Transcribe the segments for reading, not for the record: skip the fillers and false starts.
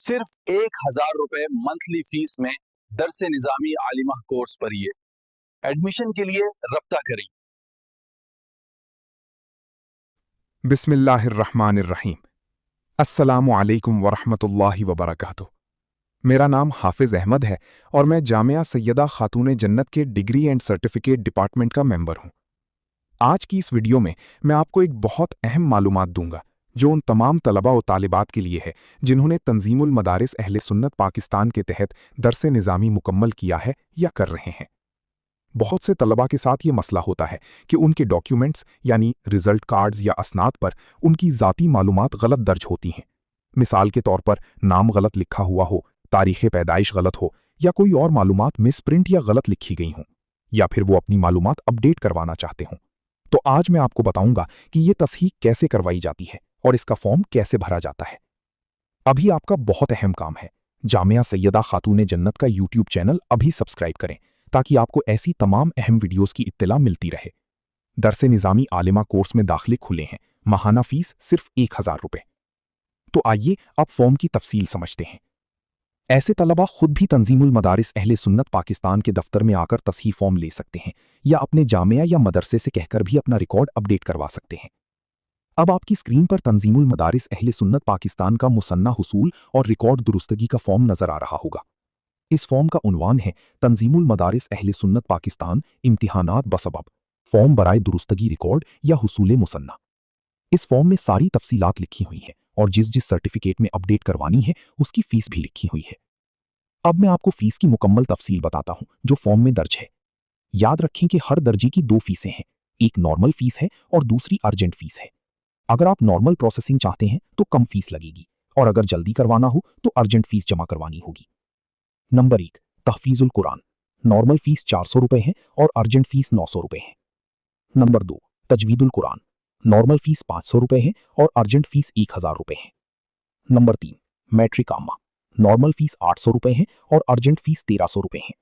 सिर्फ 1,000 रुपए monthly fees में दरस निजामी आलिमा कोर्स पढ़िए। एडमिशन के लिए रब्ता करें। बिस्मिल्लाहिर्रहमानिर्रहीम। अस्सलामु अलैकुम वरहमतुल्लाहि वबरकातुहू। मेरा नाम हाफिज़ अहमद है और मैं जामिया सैयदा खातून जन्नत के डिग्री एंड सर्टिफिकेट डिपार्टमेंट का मेंबर हूं। आज की इस वीडियो में मैं आपको एक बहुत अहम मालूमात दूंगा जो उन तमाम तलबा और तालिबात के लिए है जिन्होंने तंजीमुल मदारिस अहले सुन्नत पाकिस्तान के तहत दरस निज़ामी मुकम्मल किया है या कर रहे हैं। बहुत से तलबा के साथ ये मसला होता है कि उनके डॉक्यूमेंट्स यानी रिजल्ट कार्ड्स या असनाद पर उनकी ज़ाती मालूमात गलत दर्ज होती हैं। मिसाल के तौर पर नाम गलत लिखा हुआ हो, तारीख़ पैदाइश गलत हो या कोई और मालूमात मिसप्रिंट या गलत लिखी गई हों, या फिर वो अपनी मालूमात अपडेट करवाना चाहते हों। तो आज मैं आपको बताऊंगा कि ये तस्हीक कैसे करवाई जाती है और इसका फॉर्म कैसे भरा जाता है। अभी आपका बहुत अहम काम है, जामिया सैयदा खातून जन्नत का यूट्यूब चैनल अभी सब्सक्राइब करें ताकि आपको ऐसी तमाम अहम वीडियोस की इत्तला मिलती रहे। दरस निज़ामी आलिमा कोर्स में दाखिले खुले हैं, माहाना फीस सिर्फ 1,000 रुपए। तो आइए अब फॉर्म की तफसील समझते हैं। ऐसे तलबा खुद भी तंजीमुल मदारिस अहले सुन्नत पाकिस्तान के दफ्तर में आकर तस्हीह फॉर्म ले सकते हैं या अपने जामिया या मदरसे से कहकर भी अपना रिकॉर्ड अपडेट करवा सकते हैं। अब आपकी स्क्रीन पर तंजीमुल मदारिस अहले सुन्नत पाकिस्तान का मुसन्ना हुसूल और रिकॉर्ड दुरुस्तगी का फॉर्म नजर आ रहा होगा। इस फॉर्म का उन्वान है तंजीमुल मदारिस अहले सुन्नत पाकिस्तान इम्तिहानात बसबब फॉर्म बराए दुरुस्तगी रिकॉर्ड या हुसूल मुसन्ना। इस फॉर्म में सारी तफसीलात लिखी हुई हैं और जिस जिस सर्टिफिकेट में अपडेट करवानी है उसकी फीस भी लिखी हुई है। अब मैं आपको फीस की मुकम्मल तफसील बताता हूं जो फॉर्म में दर्ज है। याद रखें कि हर दर्जे की दो फीसें हैं, एक नॉर्मल फीस है और दूसरी अर्जेंट फीस है। अगर आप नॉर्मल प्रोसेसिंग चाहते हैं तो कम फीस लगेगी और अगर जल्दी करवाना हो तो अर्जेंट फीस जमा करवानी होगी। नंबर 1, तहफीजुल कुरान। नॉर्मल फीस 400 रुपए है और अर्जेंट फीस 900 रुपए है। Number 2, Tajweedul Quran. Normal fees 500 रुपए है और अर्जेंट फीस 1,000 रुपए है। नंबर 3, मैट्रिक आमा। नॉर्मल फीस 800 रुपए है और अर्जेंट फीस 1300 रुपए है।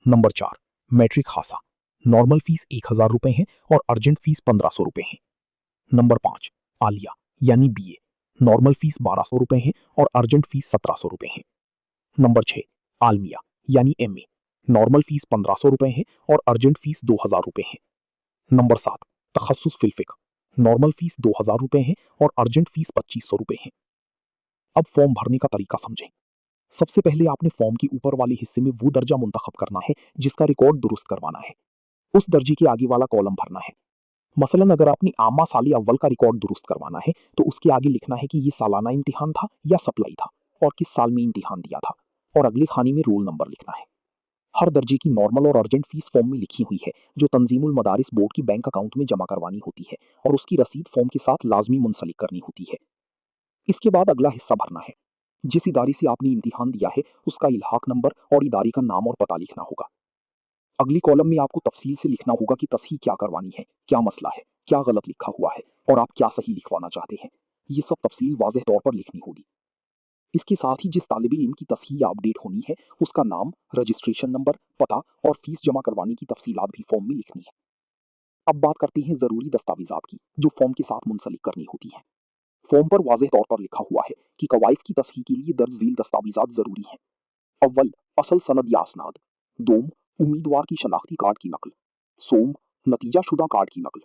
नंबर 4, मैट्रिक खासा। नॉर्मल फीस 1,000 रुपए है और अर्जेंट फीस 1500 रुपए है। नंबर 5, आलिया यानी बीए। नॉर्मल फीस 1200 रुपए है और अर्जेंट फीस 1700 रुपए है। नंबर 6, आलमिया यानी एमए। नॉर्मल फीस 1500 रुपए है और अर्जेंट फीस 2000 रुपए है। नंबर 7, तखस्सुस फिल फिक्र। नॉर्मल फीस 2000 रुपए है और अर्जेंट फीस 2500 रुपए है। अब फॉर्म भरने का तरीका समझें। सबसे पहले आपने फॉर्म के ऊपर वाले हिस्से में वो दर्जा मुंतखब करना है जिसका रिकॉर्ड दुरुस्त करवाना है। उस दर्जे के आगे वाला कॉलम भरना है। मसलन अगर आपने आमा साली अव्वल का रिकॉर्ड दुरुस्त करवाना है तो उसके आगे लिखना है कि ये सालाना इम्तिहान था या सप्लाई था और किस साल में इम्तिहान दिया था, और अगले खाने में रोल नंबर लिखना है। हर दर्जे की नॉर्मल और अर्जेंट फीस फॉर्म में लिखी हुई है जो तंजीमुल मदारिस बोर्ड की बैंक अकाउंट में जमा करवानी होती है और उसकी रसीद फॉर्म के साथ लाजमी मुंसलिक करनी होती है। इसके बाद अगला हिस्सा भरना है। जिस इदारे से आपने इम्तिहान दिया है उसका इल्हाक नंबर और इदारे का नाम और पता लिखना होगा। अगली कॉलम में आपको तफसील से लिखना होगा कि तस्हीह क्या करवानी है, क्या मसला है, क्या गलत लिखा हुआ है और आप क्या सही लिखवाना चाहते हैं। ये सब तफसील वाज़ेह तौर पर लिखनी होगी। इसके साथ ही जिस तालिब इल्म की तस्हीह या अपडेट होनी है उसका नाम, रजिस्ट्रेशन नंबर, पता और फीस जमा करवाने की तफसीलात भी फॉर्म में लिखनी है। अब बात करते हैं ज़रूरी दस्तावेजात की जो फॉर्म के साथ मुंसलिक करनी होती हैं। फॉर्म पर वाज़ेह तौर पर लिखा हुआ है कि कवाइफ की तस्हीह के लिए दर्ज झील दस्तावेजात ज़रूरी हैं। अव्वल, असल सनद या असनाद। दोम, उम्मीदवार की शनाख्ती कार्ड की नकल। सोम, नतीजा शुदा कार्ड की नकल।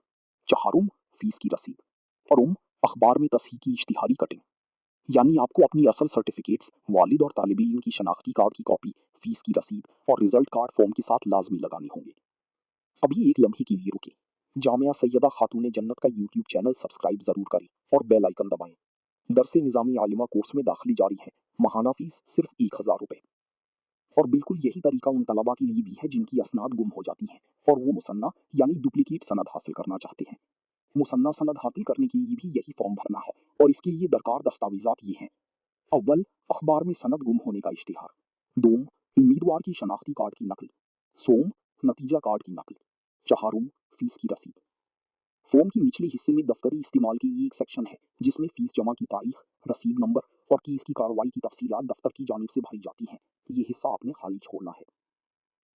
चहारुम, फीस की रसीद। फरुम, अखबार में तस्हीह की इश्तिहारी कटिंग। यानी आपको अपनी असल सर्टिफिकेट्स, वालिद और तालिबी इल्म की शनाख्ती कार्ड की कॉपी, फीस की रसीद और रिजल्ट कार्ड फॉर्म के साथ लाजमी लगाने होंगे। अभी एक लम्हे के लिए रुके। जामिया सैयदा खातून जन्नत का यूट्यूब चैनल सब्सक्राइब जरूर करें और बेल आइकन दबाएं। दरसे निज़ामी आलिमा कोर्स में दाखिली जारी है, माहाना फीस सिर्फ 1,000 रुपए। और बिल्कुल यही तरीका उन तलबा के लिए भी है जिनकी असनाद गुम हो जाती हैं और वो मुसन्ना यानी डुप्लीकेट सनद हासिल करना चाहते हैं। मुसन्ना सनद हासिल करने के लिए भी यही फॉर्म भरना है और इसके लिए दरकार दस्तावेजात ये हैं। अव्वल, अखबार में सनद गुम होने का इश्तिहार। दोम, उम्मीदवार की शनाख्ती कार्ड की नकल। सोम, नतीजा कार्ड की नकल। चहारुम, फीस की रसीद। फॉर्म के निचले हिस्से में दफ्तरी इस्तेमाल की एक सेक्शन है जिसमें फीस जमा की तारीख, रसीद नंबर और केस की कार्रवाई की तफसीलात दफ्तर की जानिब से भरी जाती हैं। ये हिस्सा आपने खाली छोड़ना है।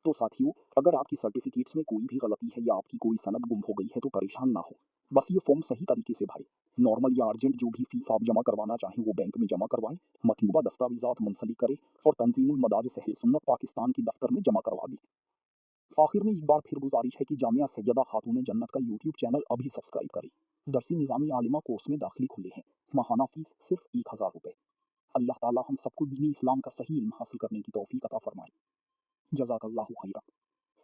तो साथियों, अगर आपकी सर्टिफिकेट्स में कोई भी गलती है या आपकी कोई सनद गुम हो गई है तो परेशान ना हो। बस ये फॉर्म सही तरीके से भरें। नॉर्मल या अर्जेंट जो भी फीस आप जमा करवाना चाहें वो बैंक में जमा करवाएं, मतलूबा दस्तावेजात मुंसलिक करें और तंजीमुल मदारिस अहले सुन्नत पाकिस्तान के दफ्तर में जमा करवा दें। आखिर में एक बार फिर गुजारिश है कि जामिया सैयदा खातून जन्नत का यूट्यूब चैनल अभी सब्सक्राइब करें। दरसी निज़ामी आलिमा कोर्स में दाखिले खुले हैं। माहाना फीस सिर्फ 1000 रुपये। अल्लाह ताला हम सबको दीनी इस्लाम का सही इल्म हासिल करने की तौफीक अता फरमाए। जज़ाकल्लाहु खैरा।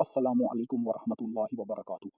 अस्सलामु अलैकुम व रहमतुल्लाहि व बरकातुहू।